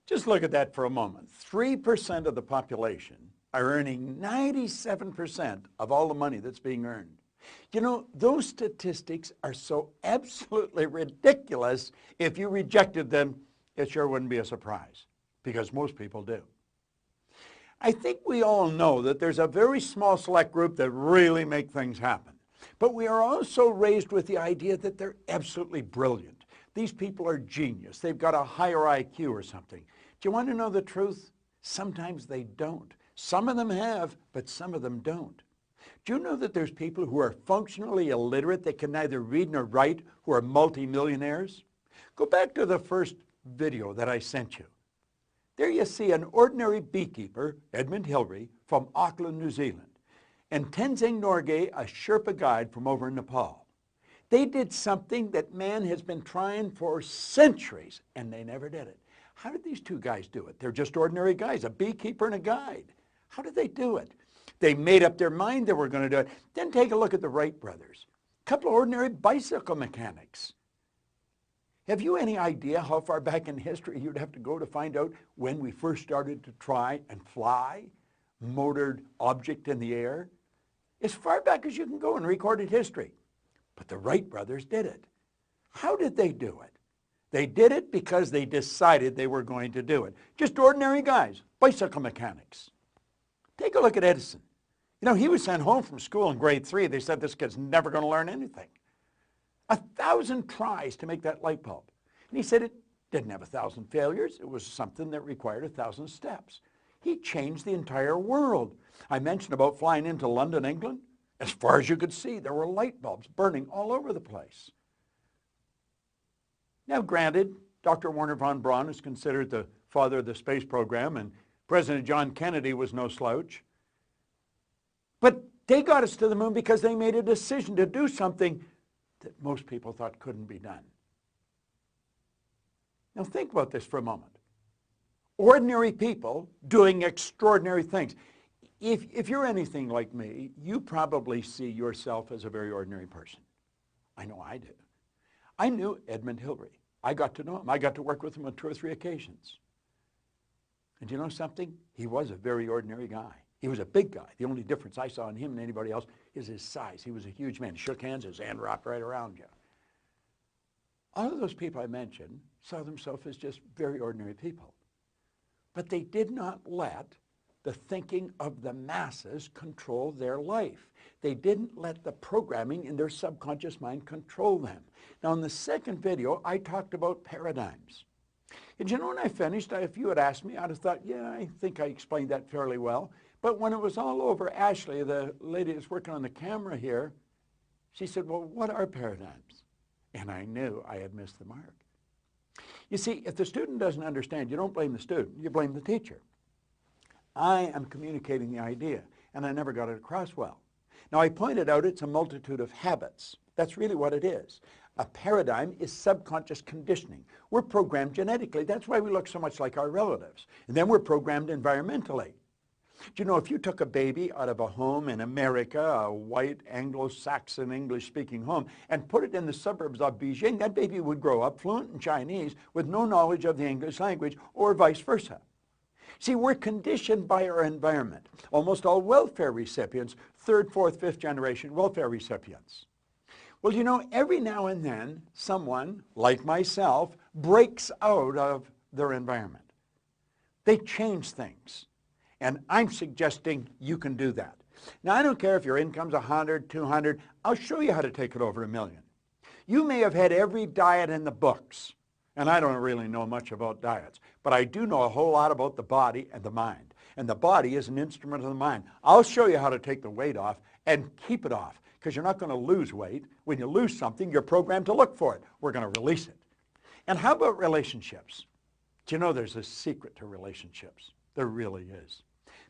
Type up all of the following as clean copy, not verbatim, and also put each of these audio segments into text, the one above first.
Just look at that for a moment. 3% of the population are earning 97% of all the money that's being earned. You know, those statistics are so absolutely ridiculous. If you rejected them, it sure wouldn't be a surprise, because most people do. I think we all know that there's a very small select group that really make things happen. But we are also raised with the idea that they're absolutely brilliant. These people are genius. They've got a higher IQ or something. Do you want to know the truth? Sometimes they don't. Some of them have, but some of them don't. Do you know that there's people who are functionally illiterate that can neither read nor write who are multimillionaires? Go back to the first video that I sent you. There you see an ordinary beekeeper, Edmund Hillary, from Auckland, New Zealand, and Tenzing Norgay, a Sherpa guide from over in Nepal. They did something that man has been trying for centuries, and they never did it. How did these two guys do it? They're just ordinary guys, a beekeeper and a guide. How did they do it? They made up their mind they were going to do it. Then take a look at the Wright brothers, a couple of ordinary bicycle mechanics. Have you any idea how far back in history you'd have to go to find out when we first started to try and fly motored object in the air? As far back as you can go in recorded history. But the Wright brothers did it. How did they do it? They did it because they decided they were going to do it. Just ordinary guys, bicycle mechanics. Take a look at Edison. You know, he was sent home from school in grade 3. They said this kid's never going to learn anything. 1,000 tries to make that light bulb. And he said it didn't have 1,000 failures. It was something that required 1,000 steps. He changed the entire world. I mentioned about flying into London, England. As far as you could see, there were light bulbs burning all over the place. Now, granted, Dr. Wernher von Braun is considered the father of the space program, and President John Kennedy was no slouch. But they got us to the moon because they made a decision to do something that most people thought couldn't be done. Now think about this for a moment. Ordinary people doing extraordinary things. If you're anything like me, you probably see yourself as a very ordinary person. I know I did. I knew Edmund Hillary. I got to know him. I got to work with him on 2 or 3 occasions. And you know something? He was a very ordinary guy. He was a big guy. The only difference I saw in him and anybody else is his size. He was a huge man. He shook hands, his hand wrapped right around you. All of those people I mentioned saw themselves as just very ordinary people. But they did not let the thinking of the masses control their life. They didn't let the programming in their subconscious mind control them. Now, in the second video, I talked about paradigms. And you know, when I finished, if you had asked me, I'd have thought, yeah, I think I explained that fairly well. But when it was all over, Ashley, the lady that's working on the camera here, she said, well, what are paradigms? And I knew I had missed the mark. You see, if the student doesn't understand, you don't blame the student, you blame the teacher. I am communicating the idea, and I never got it across well. Now, I pointed out it's a multitude of habits. That's really what it is. A paradigm is subconscious conditioning. We're programmed genetically. That's why we look so much like our relatives. And then we're programmed environmentally. Do you know, if you took a baby out of a home in America, a white Anglo-Saxon English-speaking home, and put it in the suburbs of Beijing, that baby would grow up fluent in Chinese with no knowledge of the English language, or vice versa. See, we're conditioned by our environment. Almost all welfare recipients, 3rd, 4th, 5th generation welfare recipients. Well, you know, every now and then, someone, like myself, breaks out of their environment. They change things. And I'm suggesting you can do that. Now, I don't care if your income's 100, 200. I'll show you how to take it over $1 million. You may have had every diet in the books. And I don't really know much about diets. But I do know a whole lot about the body and the mind. And the body is an instrument of the mind. I'll show you how to take the weight off and keep it off. Because you're not going to lose weight. When you lose something, you're programmed to look for it. We're going to release it. And how about relationships? Do you know there's a secret to relationships? There really is.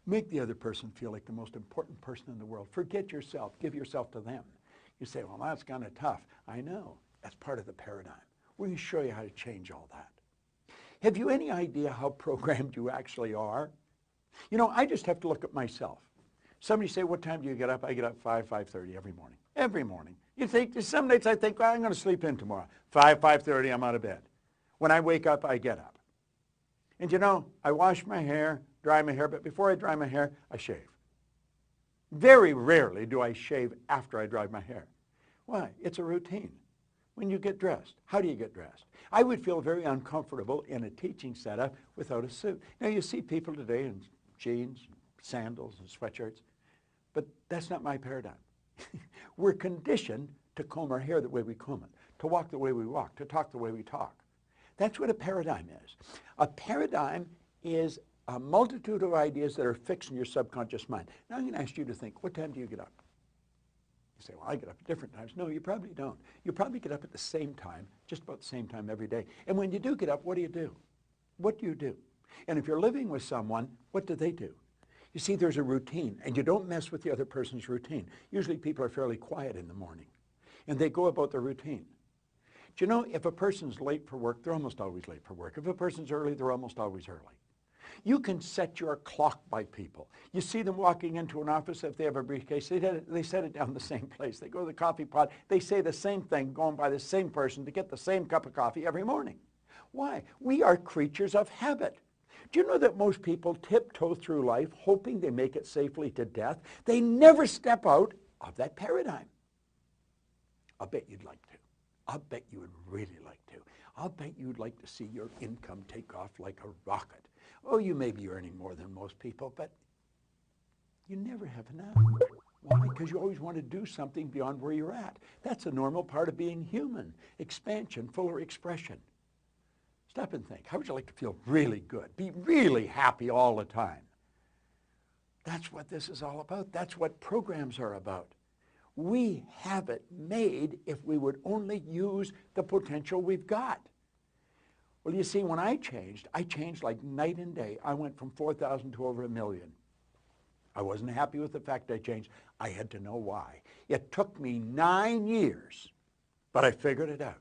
Make the other person feel like the most important person in the world. Forget yourself. Give yourself to them. You say, well, that's kind of tough. I know. That's part of the paradigm. We're going to show you how to change all that. Have you any idea how programmed you actually are? You know, I just have to look at myself. Somebody say, what time do you get up? I get up 5:30 every morning. Every morning. You think, some days I think, well, I'm going to sleep in tomorrow. 5:30, I'm out of bed. When I wake up, I get up. And you know, I wash my hair, dry my hair, but before I dry my hair, I shave. Very rarely do I shave after I dry my hair. Why? It's a routine. When you get dressed, how do you get dressed? I would feel very uncomfortable in a teaching setup without a suit. Now, you see people today in jeans, sandals, and sweatshirts, but that's not my paradigm. We're conditioned to comb our hair the way we comb it, to walk the way we walk, to talk the way we talk. That's what a paradigm is. A paradigm is a multitude of ideas that are fixed in your subconscious mind. Now I'm going to ask you to think, what time do you get up? You say, well, I get up at different times. No, you probably don't. You probably get up at the same time, just about the same time every day. And when you do get up, what do you do? What do you do? And if you're living with someone, what do they do? You see, there's a routine, and you don't mess with the other person's routine. Usually people are fairly quiet in the morning, and they go about their routine. Do you know, if a person's late for work, they're almost always late for work. If a person's early, they're almost always early. You can set your clock by people. You see them walking into an office, if they have a briefcase, they set it down the same place. They go to the coffee pot, they say the same thing, going by the same person to get the same cup of coffee every morning. Why? We are creatures of habit. Do you know that most people tiptoe through life hoping they make it safely to death? They never step out of that paradigm. I'll bet you'd like to. I'll bet you would really like to. I'll bet you'd like to see your income take off like a rocket. Oh, you may be earning more than most people, but you never have enough. Why? Because you always want to do something beyond where you're at. That's a normal part of being human. Expansion, fuller expression. Stop and think. How would you like to feel really good? Be really happy all the time? That's what this is all about. That's what programs are about. We have it made if we would only use the potential we've got. Well, you see, when I changed like night and day. I went from 4,000 to over 1 million. I wasn't happy with the fact I changed. I had to know why. It took me 9 years, but I figured it out.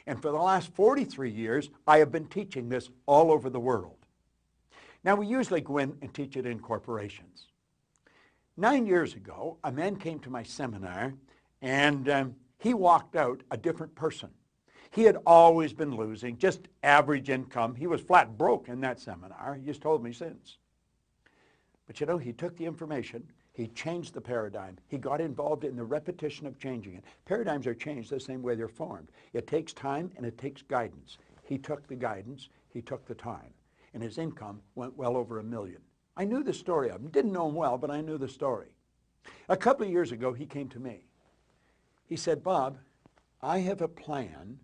And for the last 43 years, I have been teaching this all over the world. Now, we usually go in and teach it in corporations. 9 years ago, a man came to my seminar, and he walked out a different person. He had always been losing, just average income. He was flat broke in that seminar. He's told me since. But you know, he took the information, he changed the paradigm. He got involved in the repetition of changing it. Paradigms are changed the same way they're formed. It takes time and it takes guidance. He took the guidance, he took the time, and his income went well over 1 million. I knew the story of him. Didn't know him well, but I knew the story. A couple of years ago, he came to me. He said, Bob, I have a plan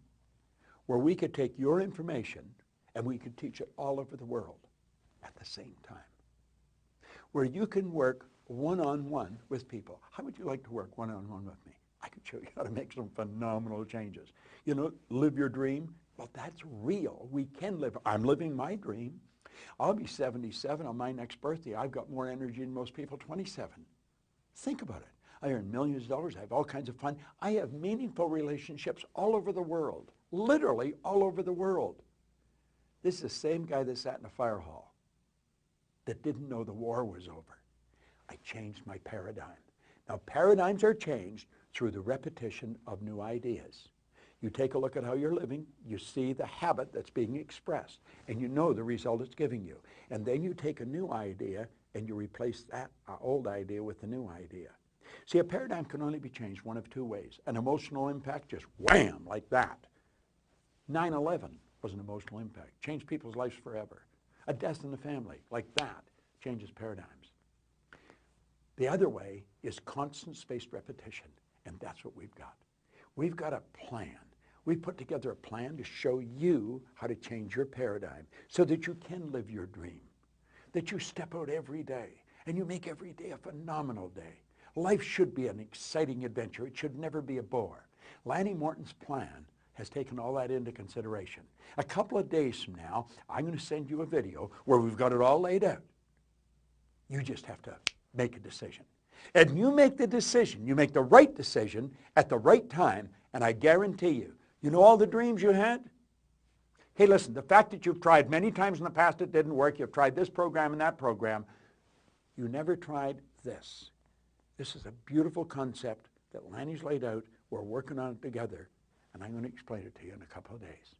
where we could take your information and we could teach it all over the world at the same time, where you can work one-on-one with people. How would you like to work one-on-one with me? I could show you how to make some phenomenal changes. You know, live your dream. Well, that's real. We can live. I'm living my dream. I'll be 77 on my next birthday. I've got more energy than most people 27. Think about it. I earn millions of dollars. I have all kinds of fun. I have meaningful relationships all over the world, literally all over the world. This is the same guy that sat in a fire hall that didn't know the war was over. I changed my paradigm. Now, paradigms are changed through the repetition of new ideas. You take a look at how you're living, you see the habit that's being expressed, and you know the result it's giving you. And then you take a new idea and you replace that old idea with the new idea. See, a paradigm can only be changed one of two ways. An emotional impact, just wham, like that. 9/11 was an emotional impact, changed people's lives forever. A death in the family, like that, changes paradigms. The other way is constant spaced repetition, and that's what we've got. We've got a plan. We've put together a plan to show you how to change your paradigm so that you can live your dream, that you step out every day and you make every day a phenomenal day. Life should be an exciting adventure. It should never be a bore. Lanny Morton's plan has taken all that into consideration. A couple of days from now, I'm going to send you a video where we've got it all laid out. You just have to make a decision. And you make the decision, you make the right decision at the right time, and I guarantee you, you know all the dreams you had? Hey, listen, the fact that you've tried many times in the past it didn't work, you've tried this program and that program, you never tried this. This is a beautiful concept that Lanny's laid out. We're working on it together, and I'm going to explain it to you in a couple of days.